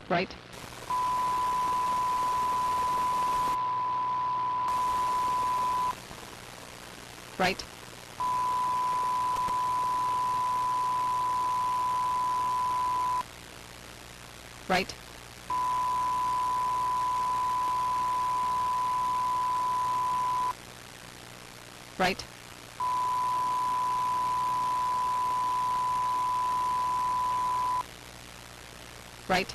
Right. Right. Right. Right. Right.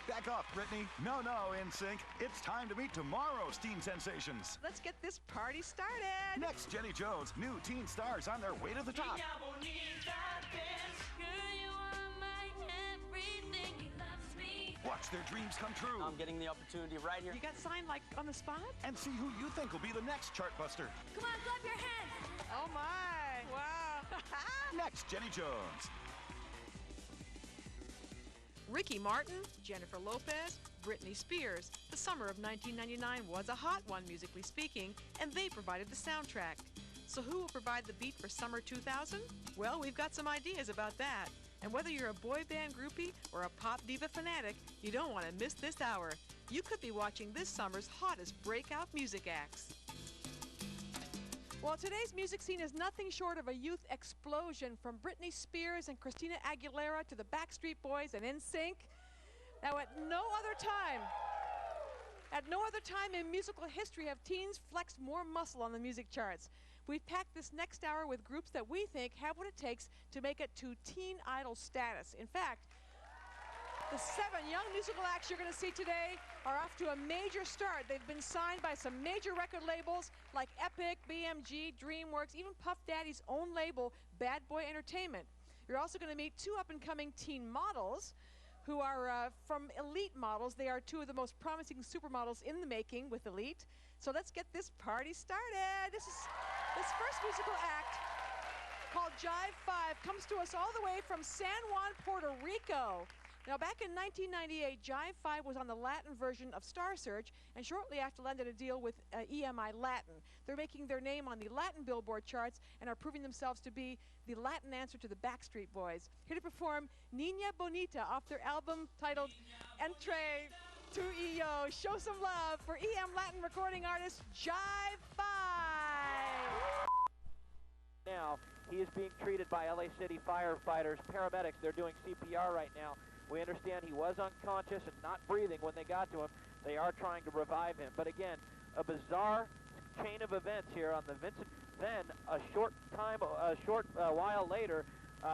Back off, Brittany. No, NSYNC. It's time to meet tomorrow's teen sensations. Let's get this party started. Next, Jenny Jones. New teen stars on their way to the top. Watch their dreams come true. I'm getting the opportunity right here. You got signed like on the spot? And see who you think will be the next chartbuster. Come on, clap your hands. Oh my. Wow. Next, Jenny Jones. Ricky Martin, Jennifer Lopez, Britney Spears. The summer of 1999 was a hot one, musically speaking, and they provided the soundtrack. So who will provide the beat for summer 2000? Well, we've got some ideas about that. And whether you're a boy band groupie or a pop diva fanatic, you don't want to miss this hour. You could be watching this summer's hottest breakout music acts. Well, today's music scene is nothing short of a youth explosion, from Britney Spears and Christina Aguilera to the Backstreet Boys and NSYNC. Now, at no other time in musical history have teens flexed more muscle on the music charts. We've packed this next hour with groups that we think have what it takes to make it to teen idol status. In fact, the 7 young musical acts you're going to see today are off to a major start. They've been signed by some major record labels like Epic, BMG, DreamWorks, even Puff Daddy's own label, Bad Boy Entertainment. You're also going to meet 2 up-and-coming teen models who are from Elite Models. They are 2 of the most promising supermodels in the making with Elite. So let's get this party started. This first musical act, called Jive 5, comes to us all the way from San Juan, Puerto Rico. Now, back in 1998, Jive 5 was on the Latin version of Star Search, and shortly after landed a deal with EMI Latin. They're making their name on the Latin Billboard charts and are proving themselves to be the Latin answer to the Backstreet Boys. Here to perform Niña Bonita off their album titled Entre Tu y Yo. Show some love for EM Latin recording artist Jive 5. Now, he is being treated by LA City firefighters, paramedics. They're doing CPR right now. We understand he was unconscious and not breathing when they got to him. They are trying to revive him. But again, a bizarre chain of events here on the Vincent. Then a short while later,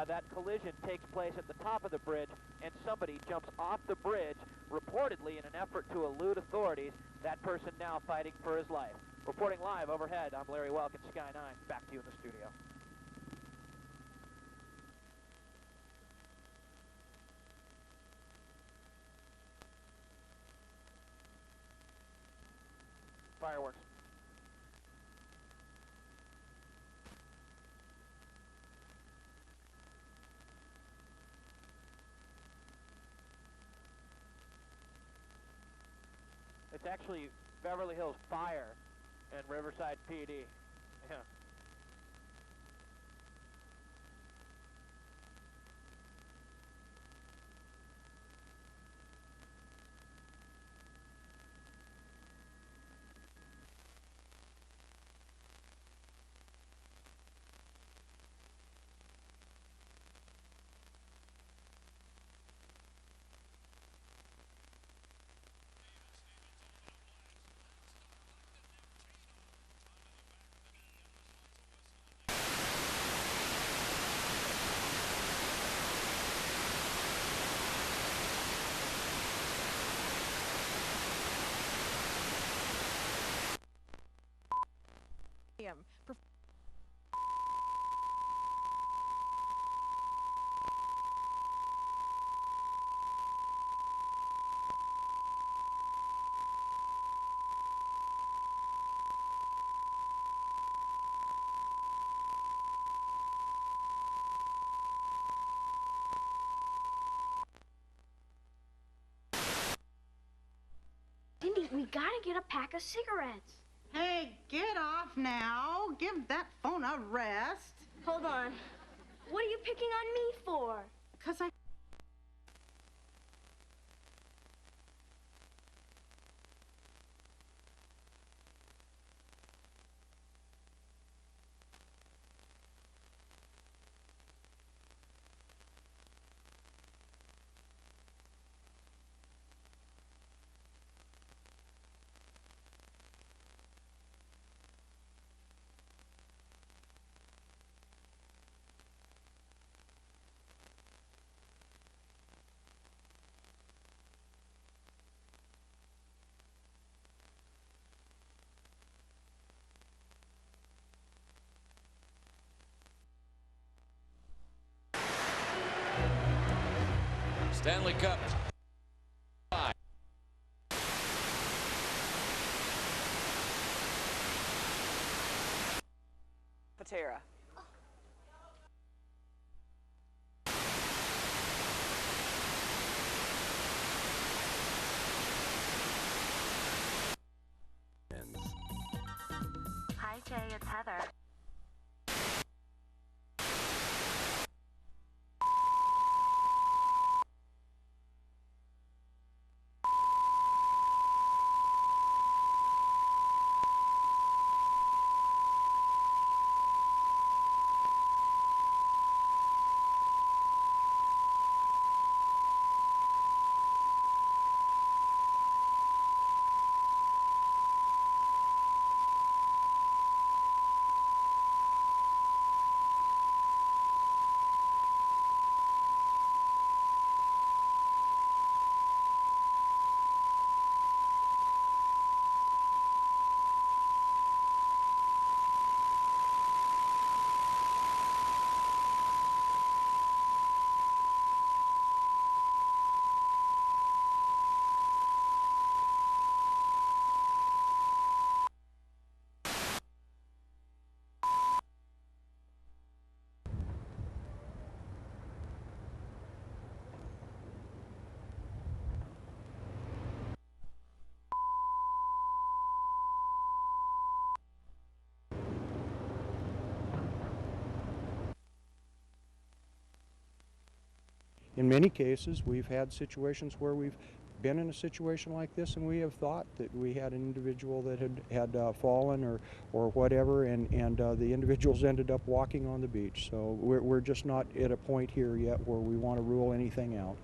that collision takes place at the top of the bridge, and somebody jumps off the bridge, reportedly in an effort to elude authorities. That person now fighting for his life. Reporting live overhead, I'm Larry Welk at Sky 9. Back to you in the studio. Fireworks. It's actually Beverly Hills Fire and Riverside PD. Yeah. Cindy, we gotta get a pack of cigarettes. Hey, get off now. Give that phone a rest. Hold on. What are you picking on me for? 'Cause I... Stanley Cup. Patera. Hi, Jay, it's Heather. In many cases, we've had situations where we've been in a situation like this and we have thought that we had an individual that had fallen or whatever, and the individuals ended up walking on the beach. So we're just not at a point here yet where we want to rule anything out.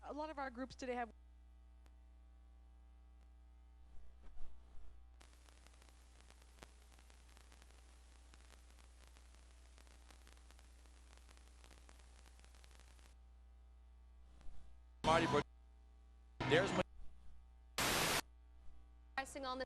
A lot of our groups today have Marty, but there's my pricing on the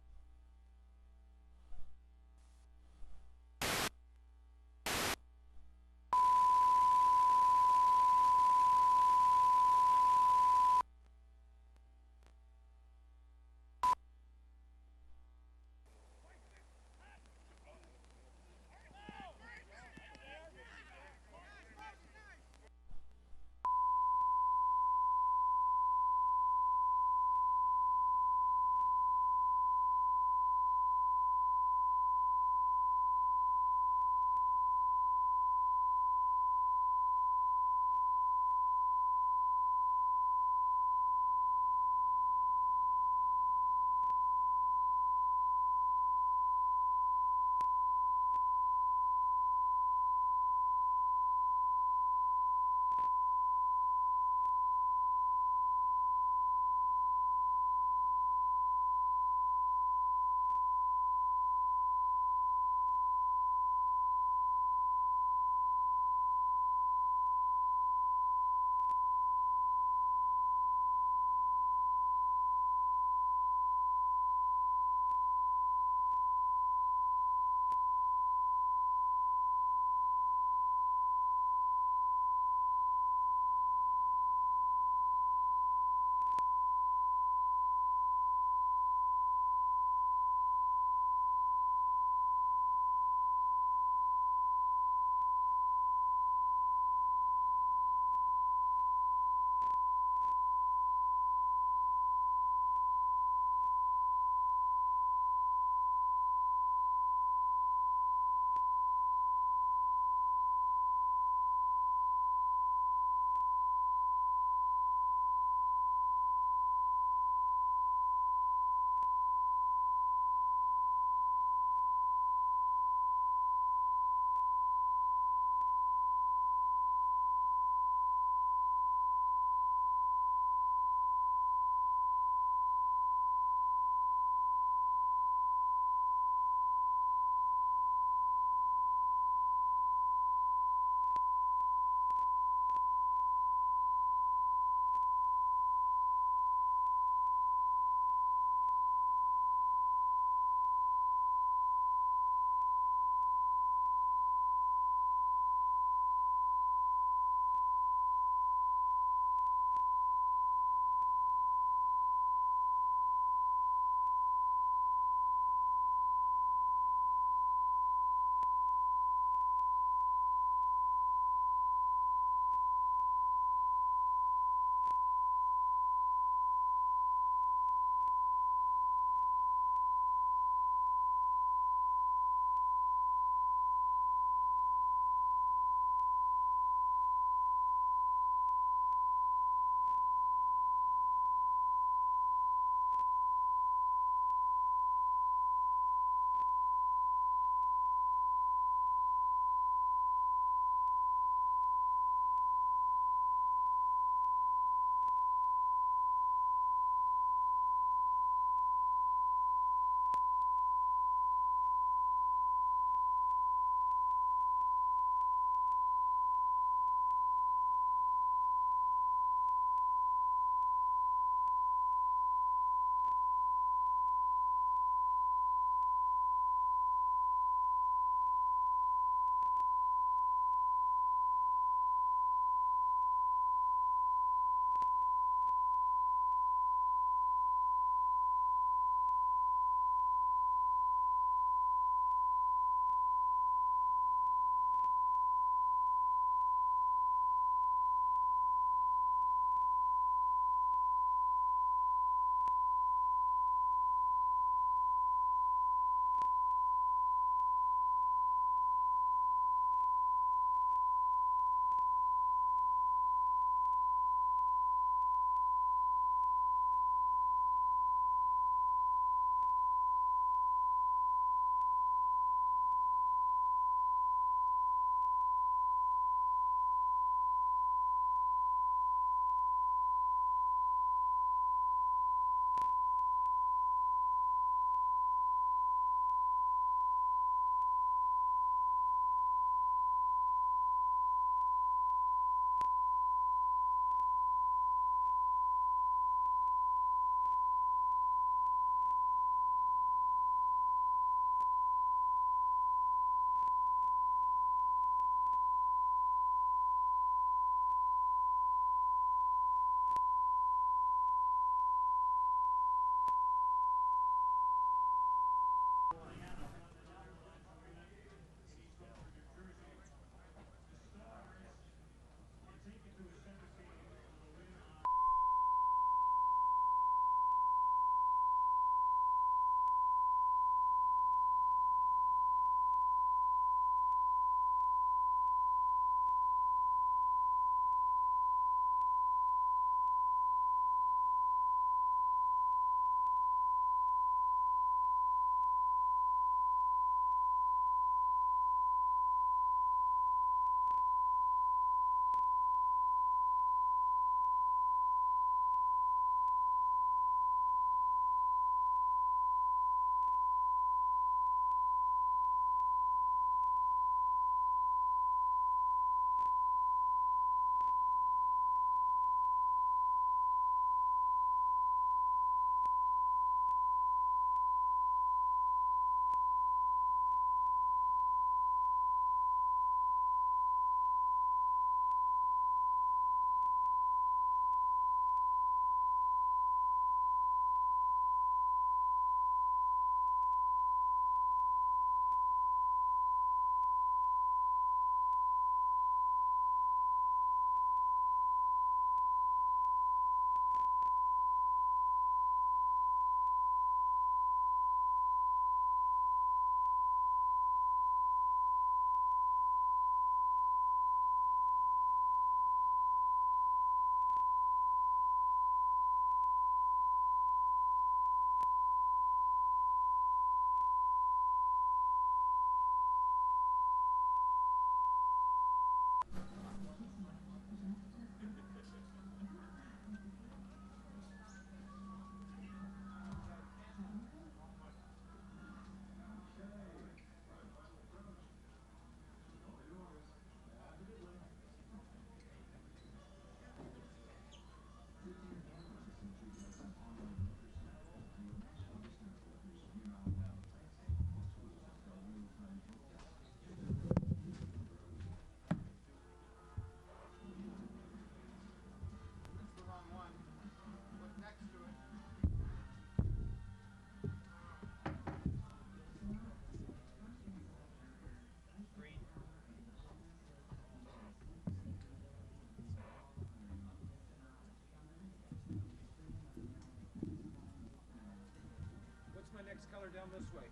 Tyler, down this way.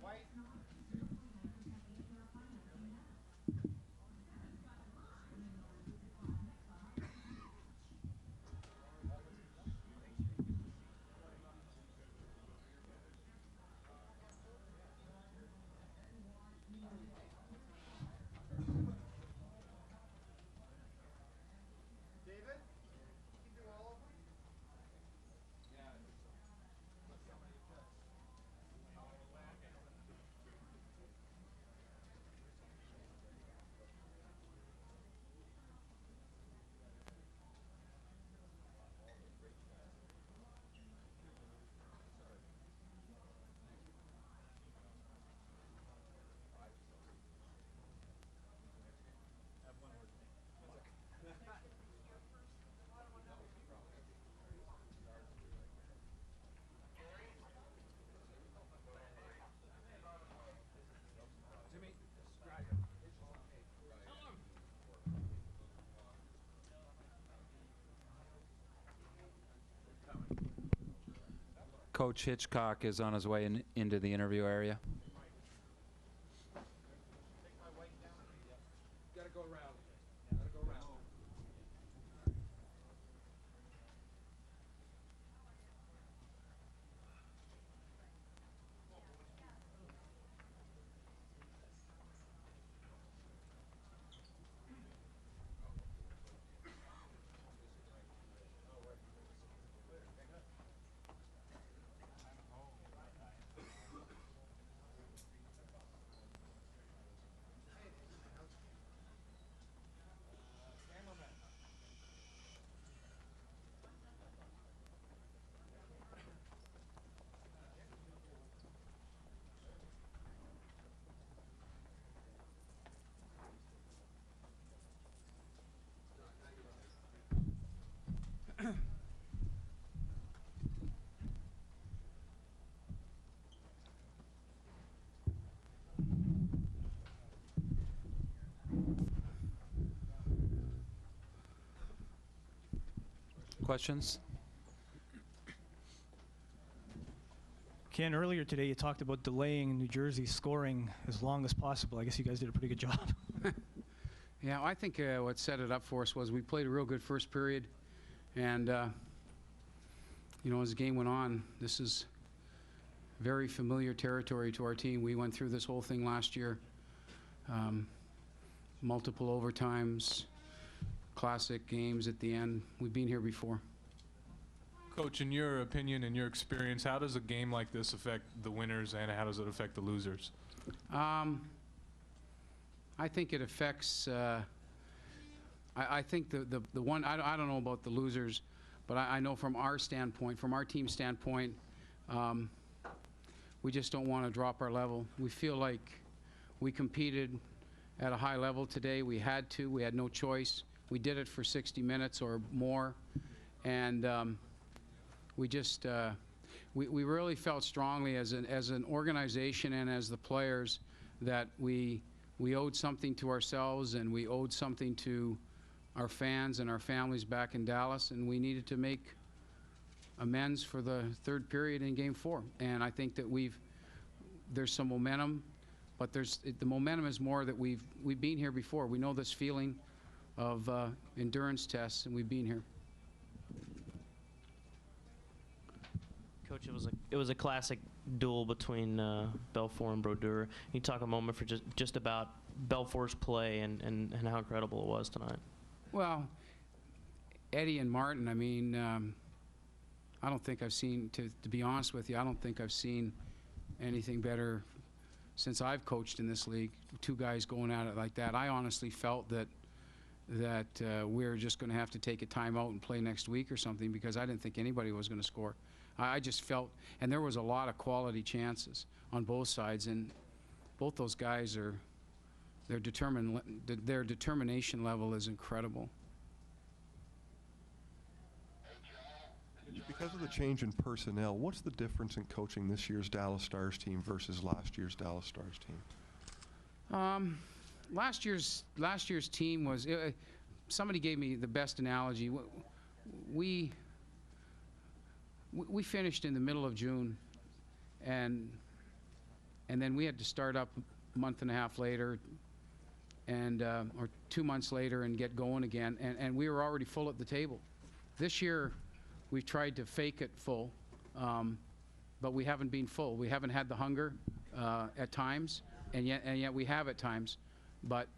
White. David, you can do all of them? Yeah. Coach Hitchcock is on his way into the interview area. Gotta go around. Gotta go around. Questions? Ken, earlier today you talked about delaying New Jersey scoring as long as possible. I guess you guys did a pretty good job. Yeah, I think what set it up for us was we played a real good first period, and you know, as the game went on, this is very familiar territory to our team. We went through this whole thing last year, multiple overtimes, classic games at the end. We've been here before. Coach, in your opinion and your experience, how does a game like this affect the winners and how does it affect the losers? I think it affects, I think the one, I don't know about the losers, but I know from our standpoint, from our team standpoint, we just don't want to drop our level. We feel like we competed at a high level today. We had to. We had no choice. We did it for 60 minutes or more, and we just we really felt strongly as an organization and as the players that we owed something to ourselves and we owed something to our fans and our families back in Dallas, and we needed to make amends for the third period in Game 4. And I think that there's some momentum, but the momentum is more that we've been here before. We know this feeling of endurance tests, and we've been here. Coach, it was a classic duel between Belfour and Brodeur. Can you talk a moment for just about Belfour's play and how incredible it was tonight? Well, Eddie and Martin, I mean, I don't think I've seen, to be honest with you, I don't think I've seen anything better since I've coached in this league. Two guys going at it like that. I honestly felt that we're just going to have to take a timeout and play next week or something, because I didn't think anybody was going to score. I just felt, and there was a lot of quality chances on both sides, and both those guys are, their determination level is incredible. Because of the change in personnel, what's the difference in coaching this year's Dallas Stars team versus last year's Dallas Stars team? Last year's team was, somebody gave me the best analogy. We finished in the middle of June, and then we had to start up a month and a half later, and or 2 months later, and get going again, and we were already full at the table. This year, we've tried to fake it full, but we haven't been full. We haven't had the hunger at times, and yet we have at times, but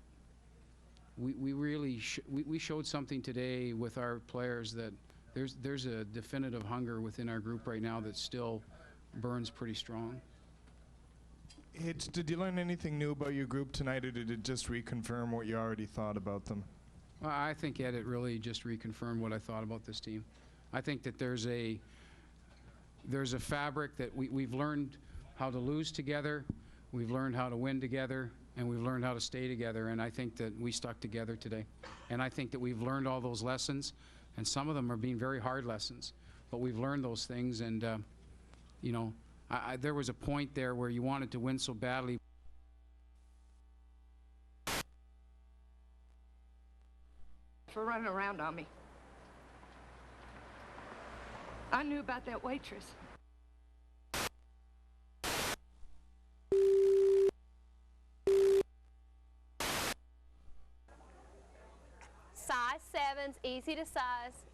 we really we showed something today with our players that there's a definitive hunger within our group right now that still burns pretty strong. Did you learn anything new about your group tonight, or did it just reconfirm what you already thought about them? Well, I think, Ed, it really just reconfirmed what I thought about this team. I think that there's a fabric that we've learned how to lose together, we've learned how to win together, and we've learned how to stay together, and I think that we stuck together today. And I think that we've learned all those lessons, and some of them are being very hard lessons, but we've learned those things, and you know, there was a point there where you wanted to win so badly. For running around on me. I knew about that waitress. Size 7's easy to size.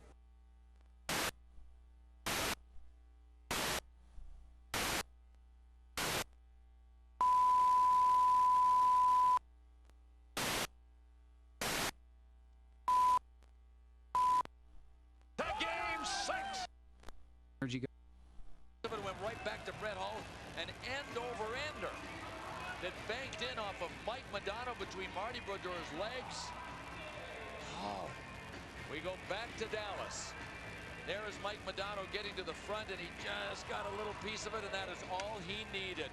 It went right back to Brett Hall, an end-over-ender that banked in off of Mike Madonna between Marty Brodeur's legs. Oh, we go back to Dallas. There is Mike Madonna getting to the front, and he just got a little piece of it, and that is all he needed.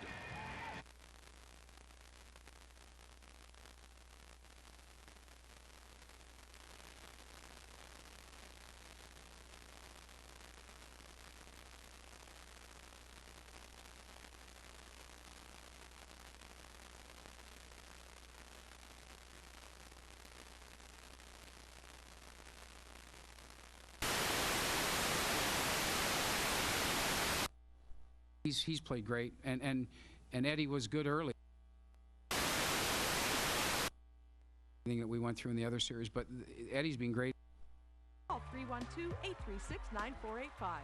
He's played great, and Eddie was good early. Thing that we went through in the other series, but Eddie's been great. Call 312-836-9485.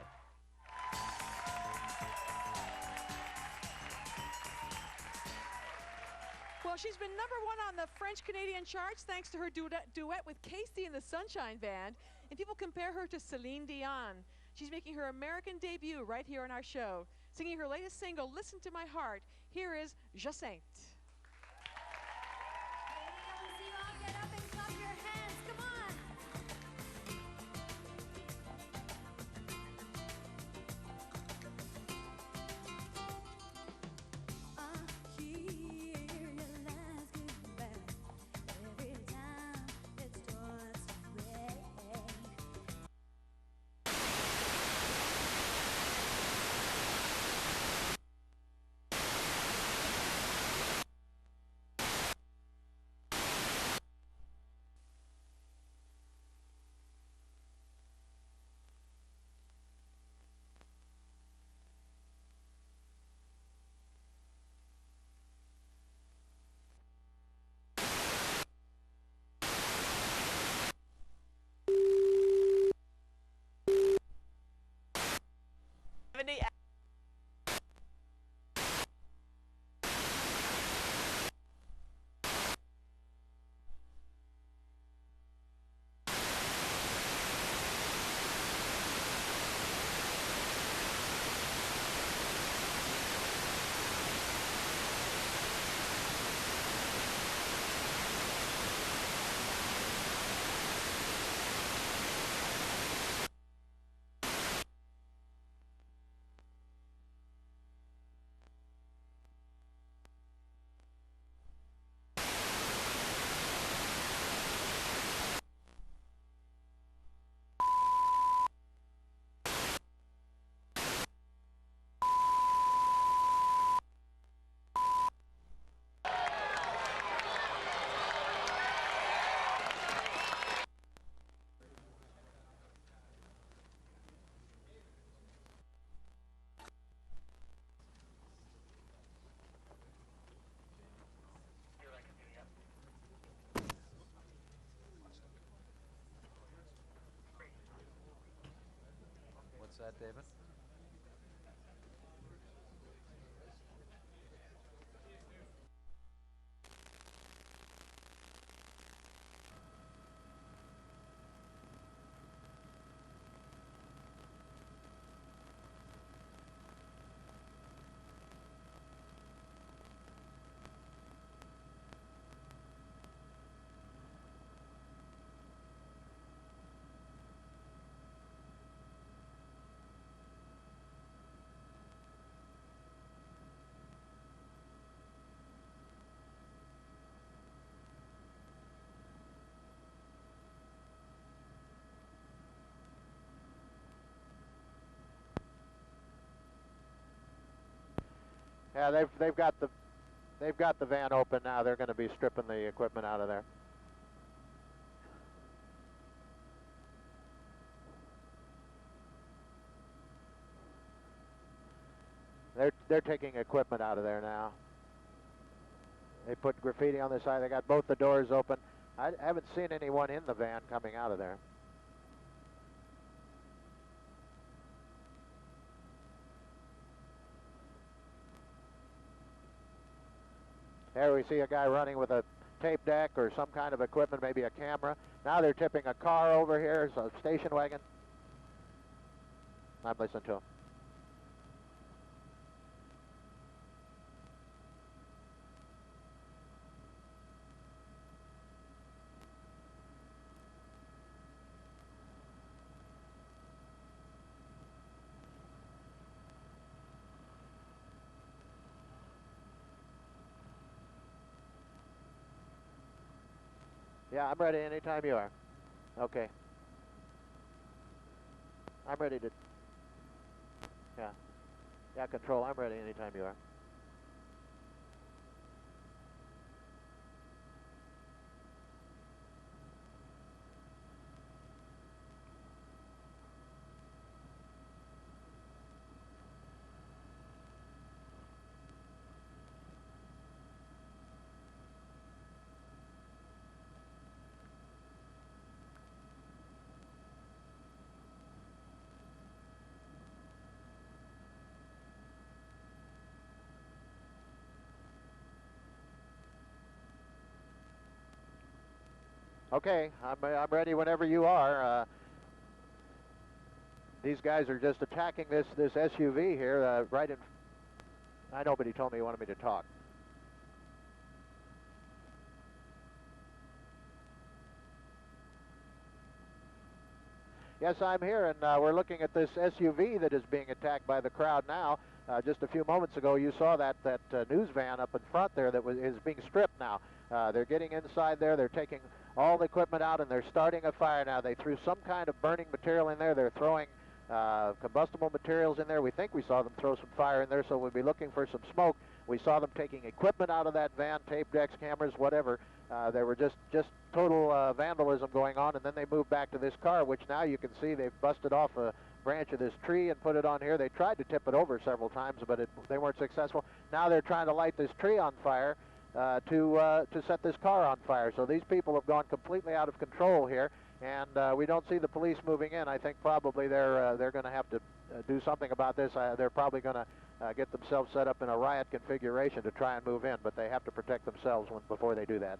Well, she's been #1 on the French-Canadian charts thanks to her duet with Casey and the Sunshine Band, and people compare her to Celine Dion. She's making her American debut right here on our show. Singing her latest single, Listen to My Heart, here is Jacinthe. Get up and clap your hands, come on! I hear your last goodbye every time it starts to rain. set, David? Yeah, they've got the van open now. They're going to be stripping the equipment out of there. They're taking equipment out of there now. They put graffiti on the side. They got both the doors open. I haven't seen anyone in the van coming out of there. There we see a guy running with a tape deck or some kind of equipment, maybe a camera. Now they're tipping a car over here, it's a station wagon. I'm listening to him. Yeah, I'm ready anytime you are. Okay. I'm ready to... Yeah. Yeah, control, I'm ready anytime you are. Okay, I'm ready whenever you are. These guys are just attacking this SUV here, right in... I know, but he told me he wanted me to talk. Yes, I'm here, and we're looking at this SUV that is being attacked by the crowd now. Just a few moments ago, you saw that news van up in front there that is being stripped now. They're getting inside there. They're taking all the equipment out, and they're starting a fire now. They threw some kind of burning material in there. They're throwing combustible materials in there. We think we saw them throw some fire in there, so we'll be looking for some smoke. We saw them taking equipment out of that van, tape decks, cameras, whatever. There were just total vandalism going on, and then they moved back to this car, which now you can see they've busted off a branch of this tree and put it on here. They tried to tip it over several times, but they weren't successful. Now they're trying to light this tree on fire to set this car on fire. So these people have gone completely out of control here, and we don't see the police moving in. I think probably they're going to have to do something about this. They're probably going to get themselves set up in a riot configuration to try and move in, but they have to protect themselves before they do that.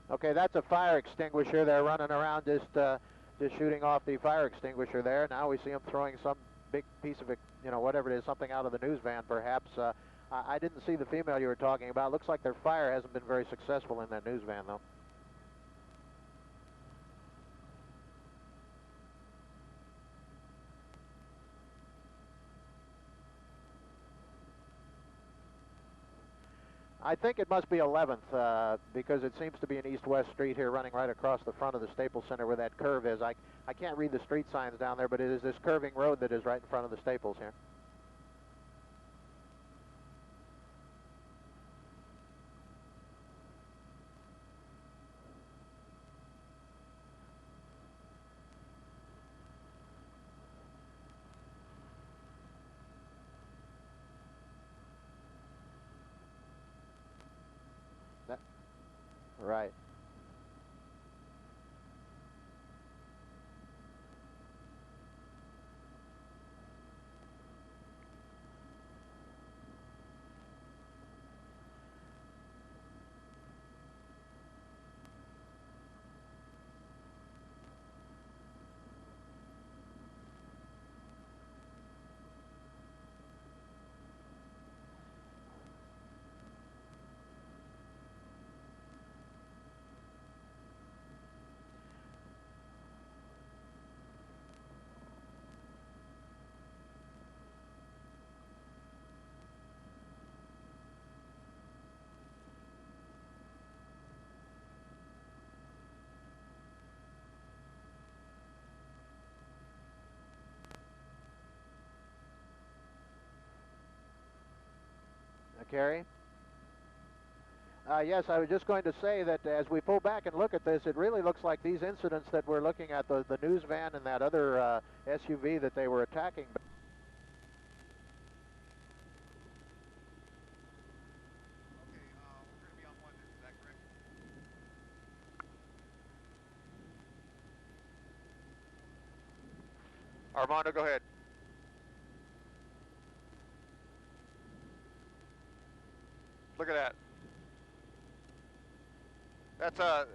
Okay, that's a fire extinguisher. They're running around just shooting off the fire extinguisher there. Now we see them throwing some big piece of, whatever it is, something out of the news van perhaps. I didn't see the female you were talking about. Looks like their fire hasn't been very successful in that news van, though. I think it must be 11th because it seems to be an east-west street here running right across the front of the Staples Center where that curve is. I can't read the street signs down there, but it is this curving road that is right in front of the Staples here. Right. Carrie? Yes, I was just going to say that as we pull back and look at this, it really looks like these incidents that we're looking at, the news van and that other SUV that they were attacking. Armando, go ahead. Look at that. That's a...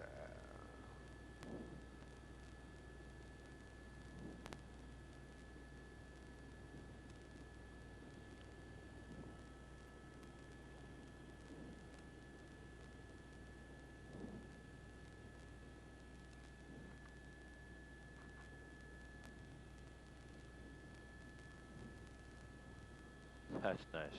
That's nice.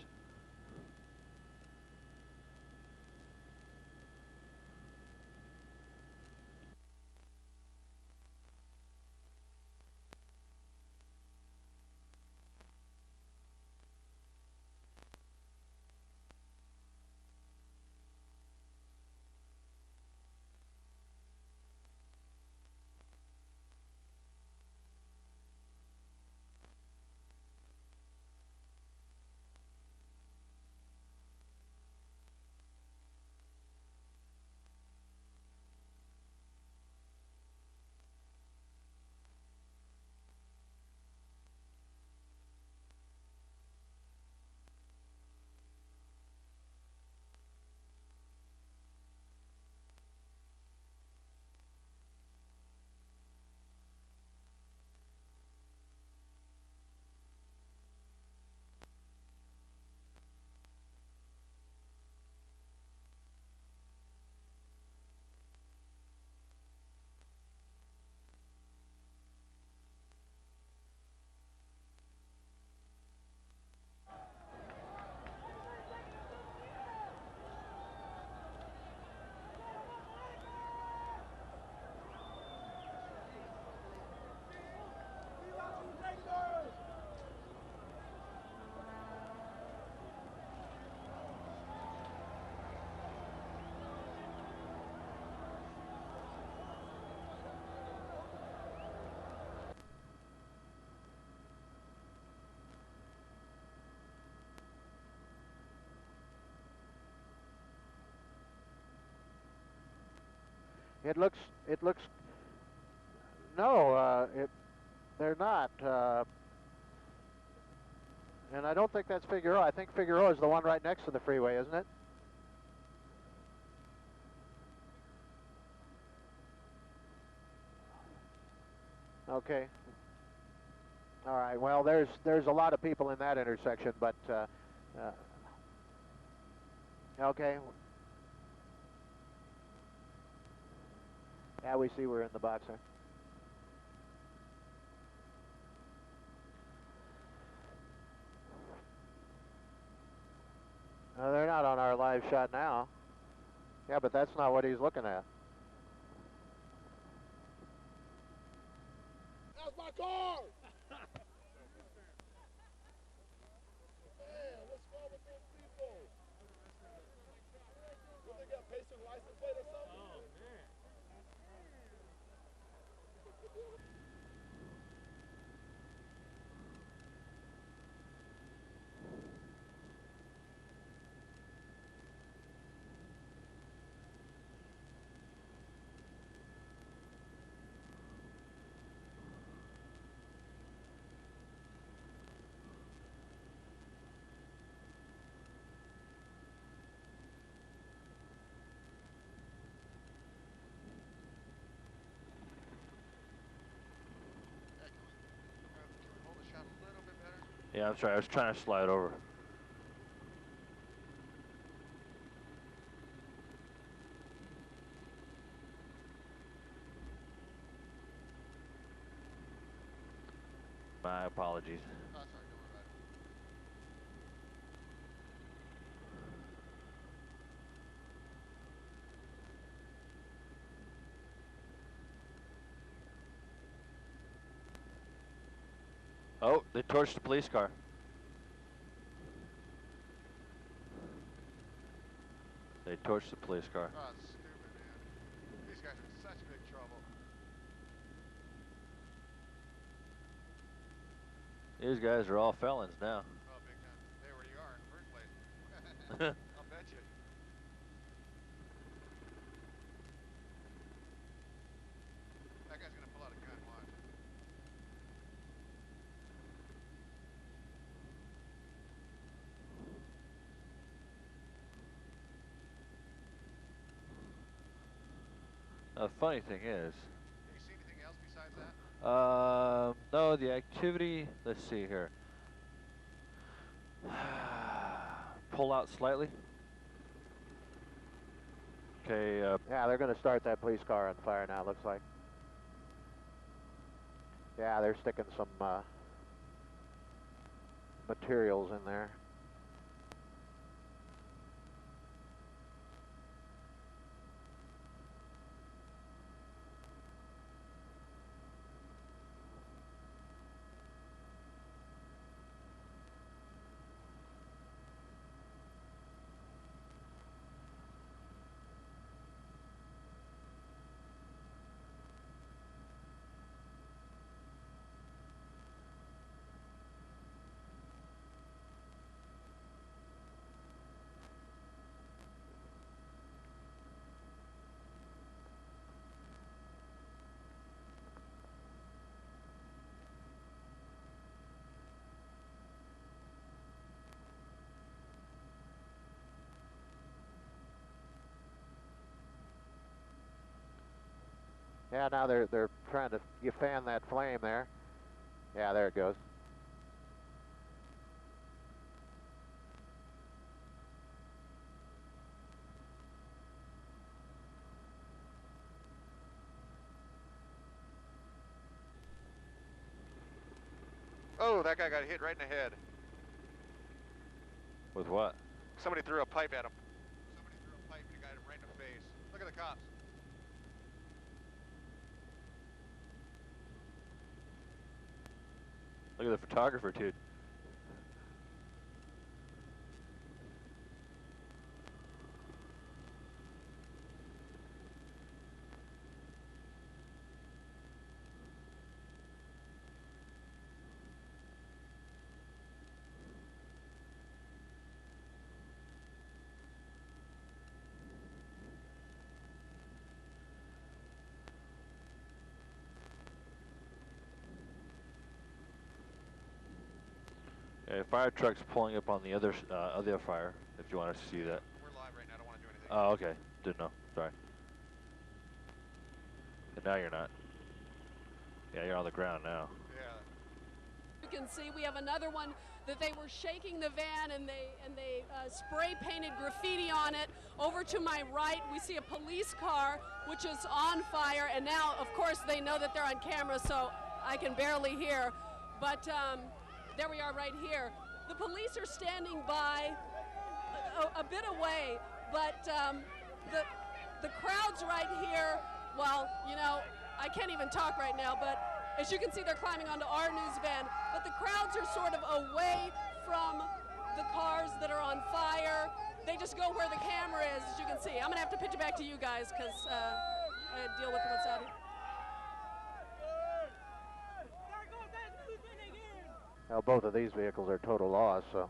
It looks, no, they're not. And I don't think that's Figueroa. I think Figueroa is the one right next to the freeway, isn't it? Okay. All right. Well, there's a lot of people in that intersection, but okay. Yeah, we see we're in the box there. They're not on our live shot now. Yeah, but that's not what he's looking at. That's my car! Man, what's wrong with those people? What, they got patient license plate or something? Oh, man. Yeah, I'm sorry. I was trying to slide over. My apologies. Oh, sorry, don't worry about it. Oh, they torched the police car. They torched the police car. Oh, it's stupid, man. These guys are in such big trouble. These guys are all felons now. Oh, big time. Hey, where you are in the first place. I'll bet you. That guy's gonna pull out a gun, watch. The funny thing is, Can you see anything else besides that? no, the activity, let's see here. Pull out slightly. Okay, yeah, they're going to start that police car on fire now, looks like. Yeah, they're sticking some materials in there. Yeah, now they're trying to fan that flame there. Yeah, there it goes. Oh, that guy got hit right in the head. with what? Somebody threw a pipe at him. Somebody threw a pipe and it got him right in the face. Look at the cops. Look at the photographer, dude. A fire truck's pulling up on the other fire, if you want to see that. We're live right now, I don't want to do anything. Oh, okay. Didn't know. Sorry. And now you're not. Yeah, you're on the ground now. Yeah. You can see we have another one that they were shaking the van and they spray painted graffiti on it. Over to my right, we see a police car which is on fire, and now, of course, they know that they're on camera, so I can barely hear. But there we are right here. The police are standing by a bit away, but the crowd's right here. Well, you know, I can't even talk right now, but as you can see, they're climbing onto our news van. But the crowds are sort of away from the cars that are on fire. They just go where the camera is, as you can see. I'm gonna have to pitch it back to you guys because I deal with what's out here. Well, both of these vehicles are total loss, so.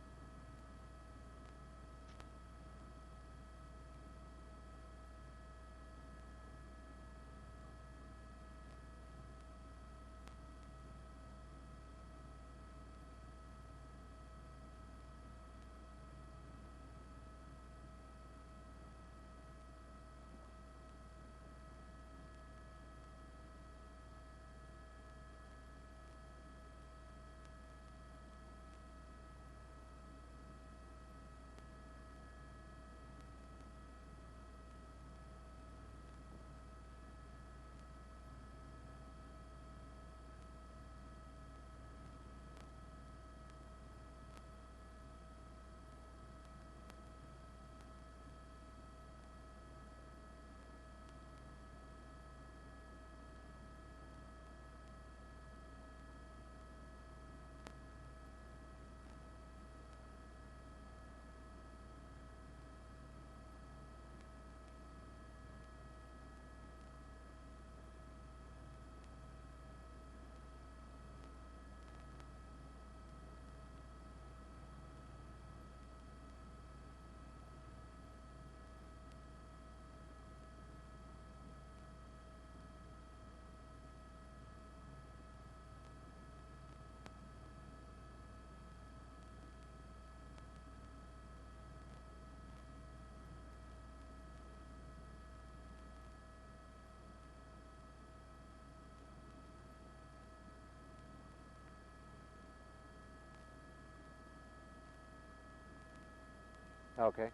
Okay.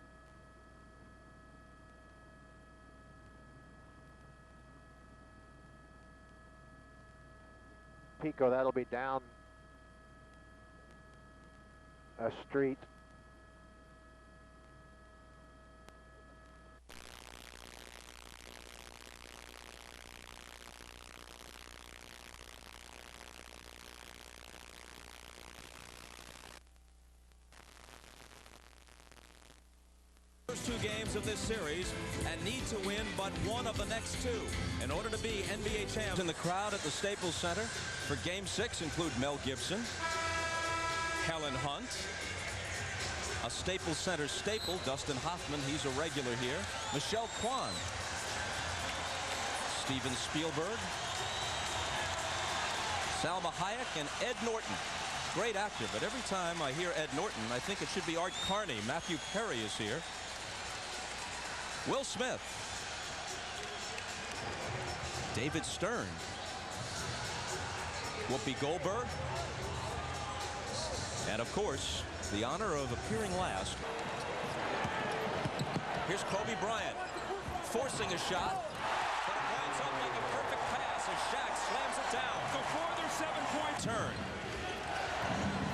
Pico, that'll be down a street. First two games of this series and need to win but one of the next two in order to be NBA champs. In the crowd at the Staples Center for Game 6 include Mel Gibson, Helen Hunt, a Staples Center staple, Dustin Hoffman, he's a regular here, Michelle Kwan, Steven Spielberg, Salma Hayek, and Ed Norton. Great actor, but every time I hear Ed Norton, I think it should be Art Carney. Matthew Perry is here. Will Smith, David Stern, Whoopi Goldberg, and of course, the honor of appearing last. Here's Kobe Bryant, forcing a shot, but it winds up like a perfect pass as Shaq slams it down. The further 7-point turn.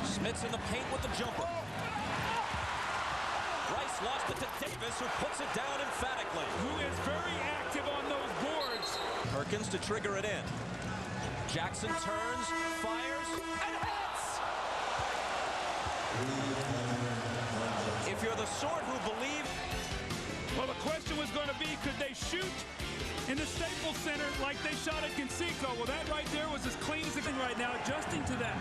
Smith's in the paint with the jumper. Rice lost it to Davis, who puts it down emphatically. Who is very active on those boards. Perkins to trigger it in. Jackson turns, fires, and hits! If you're the sort who believe... Well, the question was going to be, could they shoot in the Staples Center like they shot at Conseco? Well, that right there was as clean as it can right now, adjusting to that.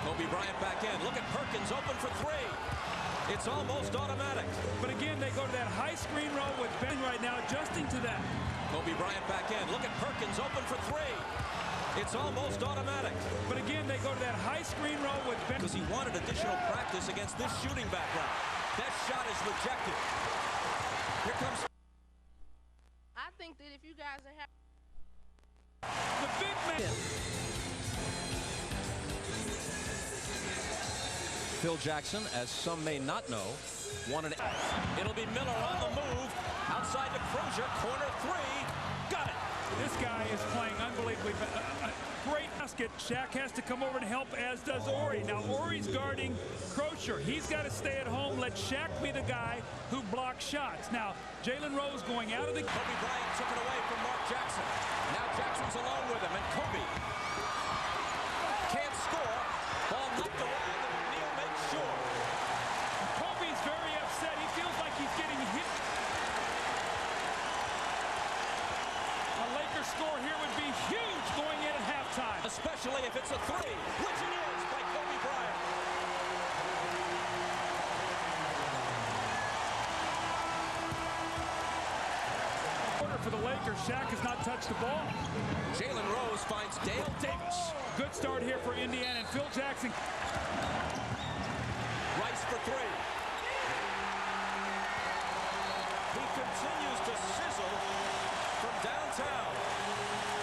Kobe Bryant back in. Look at Perkins, open for three. It's almost automatic. But again, they go to that high screen roll with Ben right now, adjusting to that. Kobe Bryant back in. Look at Perkins, open for three. It's almost automatic. But again, they go to that high screen roll with Ben. Because he wanted additional practice against this shooting background. That shot is rejected. Here comes... I think that if you guys are happy... The big man... Phil Jackson, as some may not know, won an... It'll be Miller on the move. Outside to Crozier, corner three. Got it. This guy is playing unbelievably. Great basket. Shaq has to come over and help, as does Ori. Now, Ori's guarding Crozier. He's got to stay at home. Let Shaq be the guy who blocks shots. Now, Jalen Rose going out of the... Kobe Bryant took it away from Mark Jackson. Now Jackson's alone with him, and Kobe can't score. Ball knocked away. Sure. Kobe's very upset. He feels like he's getting hit. A Lakers score here would be huge going in at halftime. Especially if it's a three, which it is by Kobe Bryant. For the Lakers, Shaq has not touched the ball. Jalen Rose finds Dale Davis. Good start here for Indiana, and Phil Jackson. Rice for three. He continues to sizzle from downtown.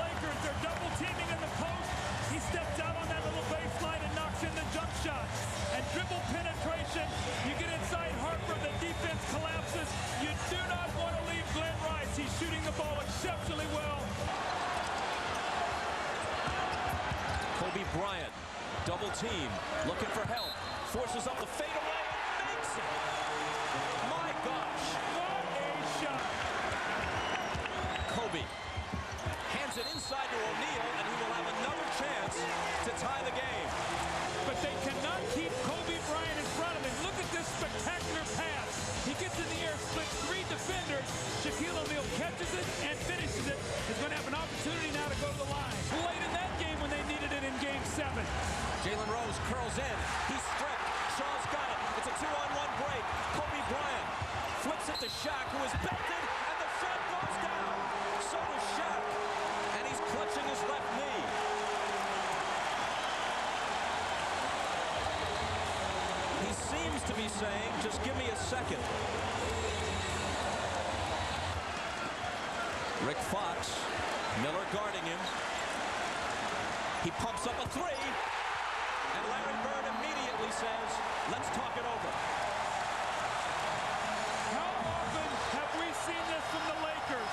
Lakers, they're double teaming in the post. He steps out on that little baseline and knocks in the jump shot. And dribble penetration. You get inside Harper, the defense collapses. You do not want to leave Glenn Rice. He's shooting the ball exceptionally well. Kobe Bryant, double team, looking for help. Forces up the fadeaway and makes it. My gosh. What a shot. Kobe hands it inside to O'Neal, and he will have another chance to tie the game. But they cannot keep Kobe Bryant in front of him. Look at this spectacular pass. He gets in the air, splits three defenders. Shaquille O'Neal catches it and finishes it. He's going to have an opportunity now to go to the line. Late in that game when they needed it in Game 7. Jalen Rose curls in. He's stripped. Shaw's got it. It's a 2-on-1 break. Kobe Bryant flips it to Shaq, who is belted, and the shot goes down. So does Shaq, and he's clutching his left knee. He seems to be saying, just give me a second. Rick Fox, Miller guarding him. He pumps up a three. And Larry Bird immediately says, let's talk it over. seen this from the Lakers.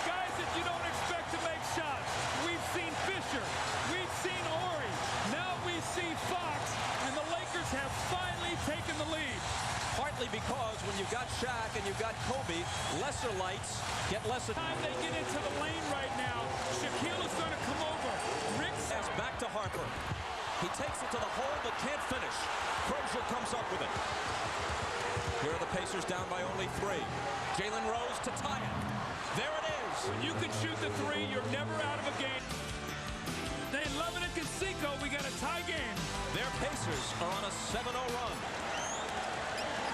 Guys that you don't expect to make shots. We've seen Fisher. We've seen Ori. Now we see Fox, and the Lakers have finally taken the lead. Partly because when you've got Shaq and you've got Kobe, lesser lights get less Time they get into the lane right now. Shaquille is going to come over. Rick's back to Harper. He takes it to the hole but can't finish. Crozier comes up with it. Here are the Pacers down by only 3. Jalen Rose to tie it. There it is. When you can shoot the 3, you're never out of a game. They love it at Conseco. We got a tie game. Their Pacers are on a 7-0 run.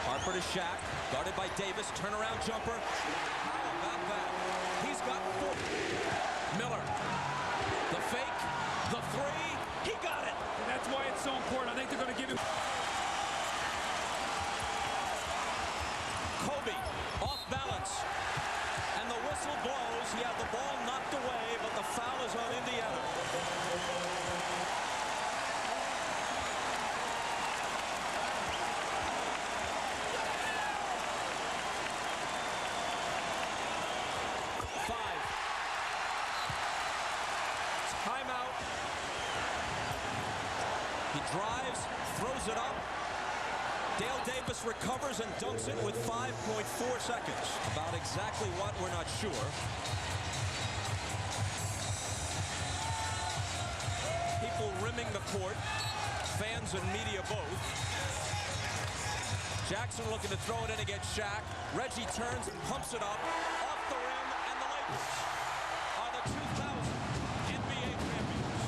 Harper to Shaq, guarded by Davis, turnaround jumper. How about that? He's got 4. Miller, the fake, the 3, he got it. And that's why it's so important. I think they're going to give him. Kobe, off balance, and the whistle blows. He had the ball knocked away, but the foul is on Indiana. Timeout. He drives, throws it up. Dale Davis recovers and dunks it with 5.4 seconds. About exactly what, we're not sure. People rimming the court, fans and media both. Jackson looking to throw it in against Shaq. Reggie turns and pumps it up, off the rim, and the Lakers are the 2000 NBA champions.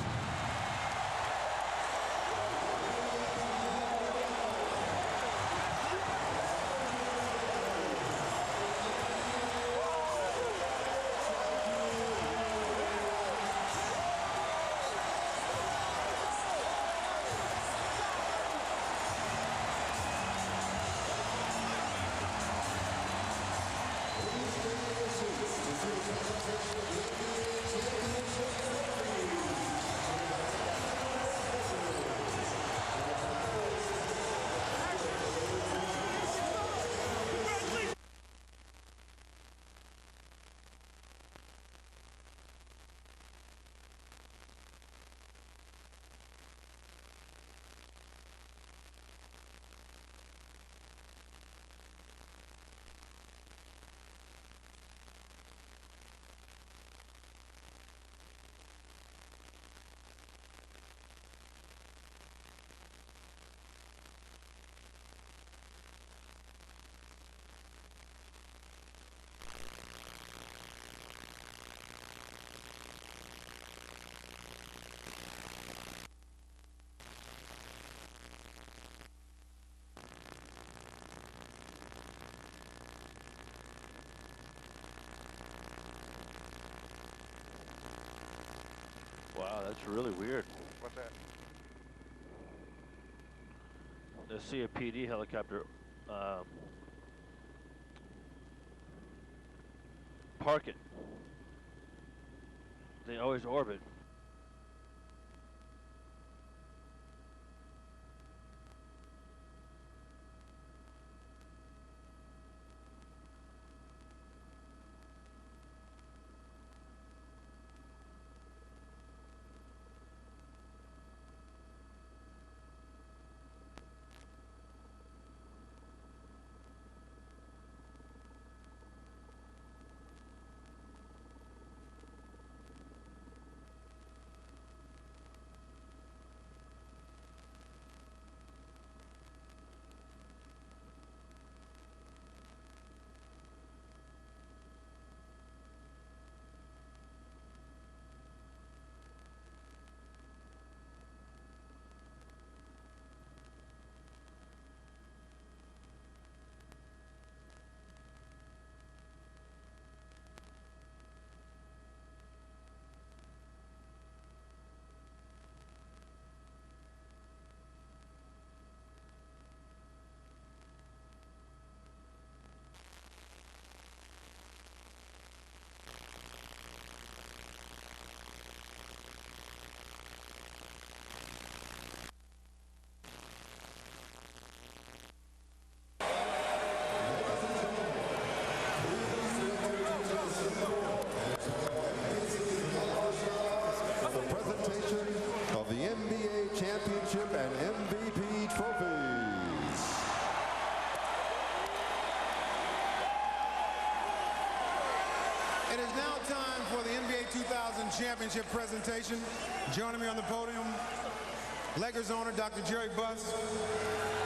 Wow, that's really weird. What's that? The CAPD helicopter park it. They always orbit. Championship and MVP trophies. It is now time for the NBA 2000 Championship presentation. Joining me on the podium, Lakers owner Dr. Jerry Buss,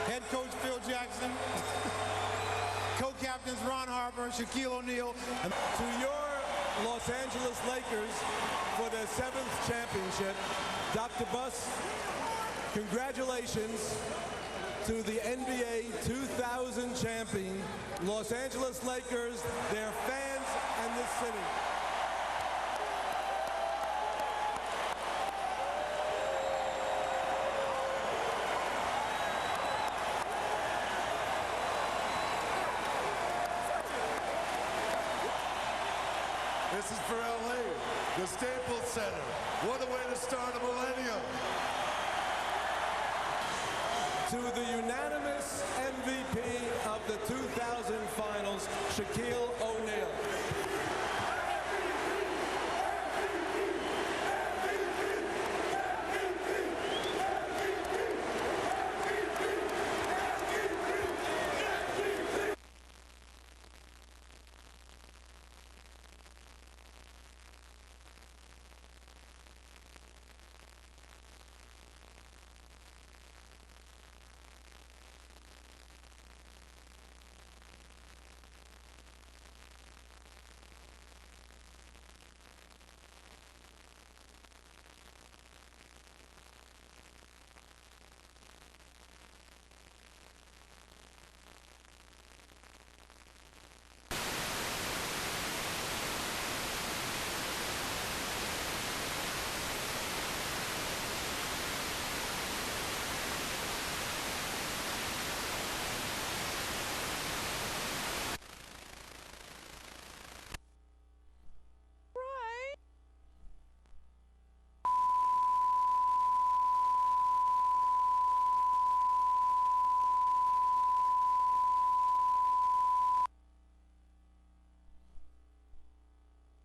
head coach Phil Jackson, co-captains Ron Harper, Shaquille O'Neal. And to your Los Angeles Lakers for their 7th championship, Dr. Buss, congratulations to the NBA 2000 champion, Los Angeles Lakers, their fans, and this city. This is for LA, the Staples Center. What a way to start a millennium. To the unanimous MVP of the 2000 finals, Shaquille O'Neal.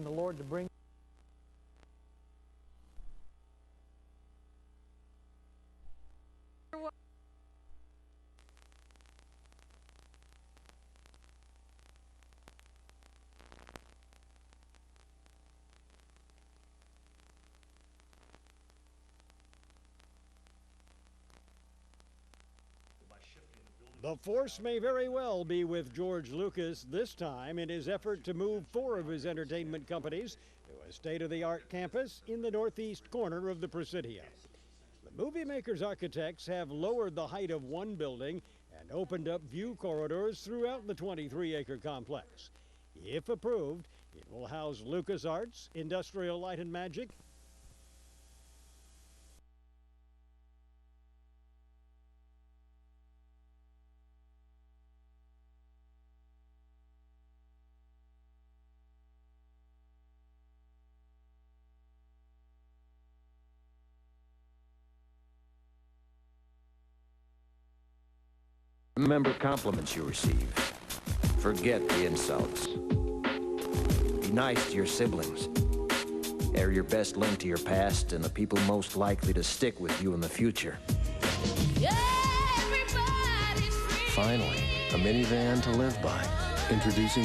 The Lord to bring The force may very well be with George Lucas this time in his effort to move 4 of his entertainment companies to a state-of-the-art campus in the northeast corner of the Presidio. The movie maker's architects have lowered the height of one building and opened up view corridors throughout the 23-acre complex. If approved, it will house LucasArts, Industrial Light and Magic, Remember compliments you receive. Forget the insults. Be nice to your siblings. They're your best link to your past and the people most likely to stick with you in the future. Finally, a minivan to live by. Introducing